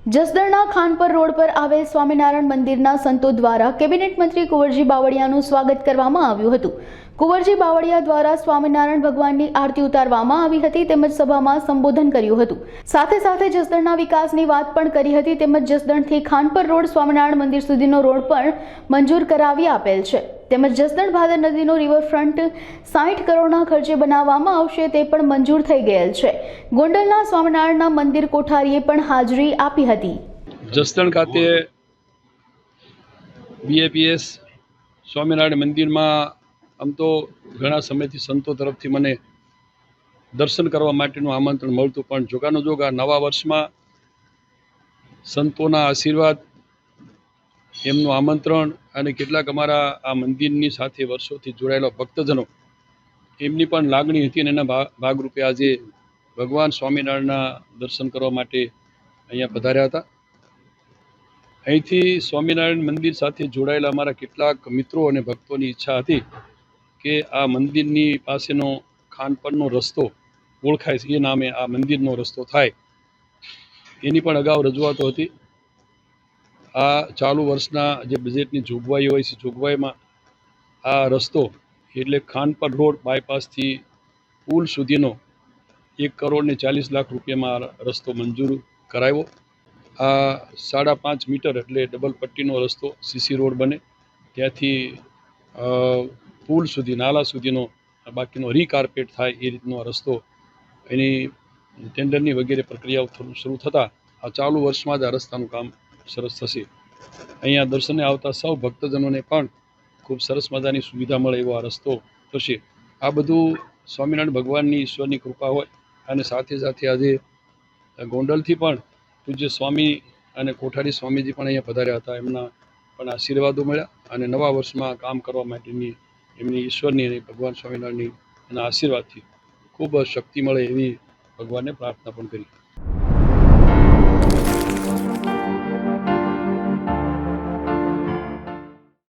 જસદણના ખાનપર road પર આવેલ સ્વામિનારાયણ મંદિરના સંતો દ્વારા કેબિનેટ મંત્રી કુંવરજી બાવળિયાનું સ્વાગત કરવામાં આવ્યું હતું। કુંવરજી બાવળિયા દ્વારા સ્વામિનારાયણ ભગવાનની આરતી ઉતારવામાં આવી હતી તેમજ સભામાં સંબોધન કર્યું હતું। સાથે સાથે જસદણના વિકાસની વાત પણ કરી હતી તેમજ જસદણથી ખાનપર રોડ સ્વામિનારાયણ મંદિર સુધીનો રોડ પણ મંજૂર કરાવી આપેલ છે તેમજ જસદણ ભાદર નદીનો રિવરફ્રન્ટ 60 કરોડના ખર્ચે બનાવવામાં આવશે તે પણ મંજૂર થઈ ગયેલ છે। ગોંડલના સ્વામિનારાયણના મંદિર કોઠારીએ પણ હાજરી આપી હતી। જસદણ ખાતે બીએપીએસ સ્વામિનારાયણ મંદિરમાં આમ તો ઘણા સમયથી સંતો તરફથી મને દર્શન કરવા માટેનું આમંત્રણ મળતું, પણ જોગાનો જોગ આ નવા વર્ષમાં સંતોના આશીર્વાદ, એમનું આમંત્રણ અને કેટલાક અમારા આ મંદિરની સાથે વર્ષોથી જોડાયેલા ભક્તજનો એમની પણ લાગણી હતી અને એના ભાગરૂપે આજે ભગવાન સ્વામિનારાયણના દર્શન કરવા માટે અહીંયા પધાર્યા હતા। અહીંથી સ્વામિનારાયણ મંદિર સાથે જોડાયેલા અમારા કેટલાક મિત્રો અને ભક્તોની ઈચ્છા હતી કે આ મંદિરની પાસેનો ખાનપરનો રસ્તો ઓળખાય છે એ નામે આ મંદિરનો રસ્તો થાય, એની પણ અગાઉ રજૂઆતો હતી। આ ચાલુ વર્ષના જે બજેટની જોગવાઈ હોય છે, જોગવાઈમાં આ રસ્તો એટલે ખાનપર રોડ બાયપાસથી પુલ સુધીનો 1,40,00,000 રૂપિયામાં રસ્તો મંજૂર કરાવ્યો। આ 5.5 મીટર એટલે ડબલ પટ્ટીનો રસ્તો સીસી રોડ બને, ત્યાંથી પુલ સુધી નાલા સુધીનો બાકીનો રીકાર્પેટ થાય એ રીતનો રસ્તો, એની ટેન્ડરની વગેરે પ્રક્રિયાઓ શરૂ થતાં આ ચાલુ વર્ષમાં જ આ રસ્તાનું કામ સરસ થશે। અહીંયા દર્શને આવતા સૌ ભક્તજનોને પણ ખૂબ સરસ મજાની સુવિધા મળે એવો આ રસ્તો થશે। આ બધું સ્વામિનારાયણ ભગવાનની ઈશ્વરની કૃપા હોય અને સાથે સાથે આજે ગોંડલથી પણ પૂજ્ય સ્વામી અને કોઠારી સ્વામીજી પણ અહીંયા પધાર્યા હતા, એમના પણ આશીર્વાદો મળ્યા અને નવા વર્ષમાં કામ કરવા માટેની એમની ઈશ્વરની અને ભગવાન સ્વામિનારાયણની એના આશીર્વાદથી ખૂબ શક્તિ મળે એવી ભગવાનને પ્રાર્થના પણ કરી।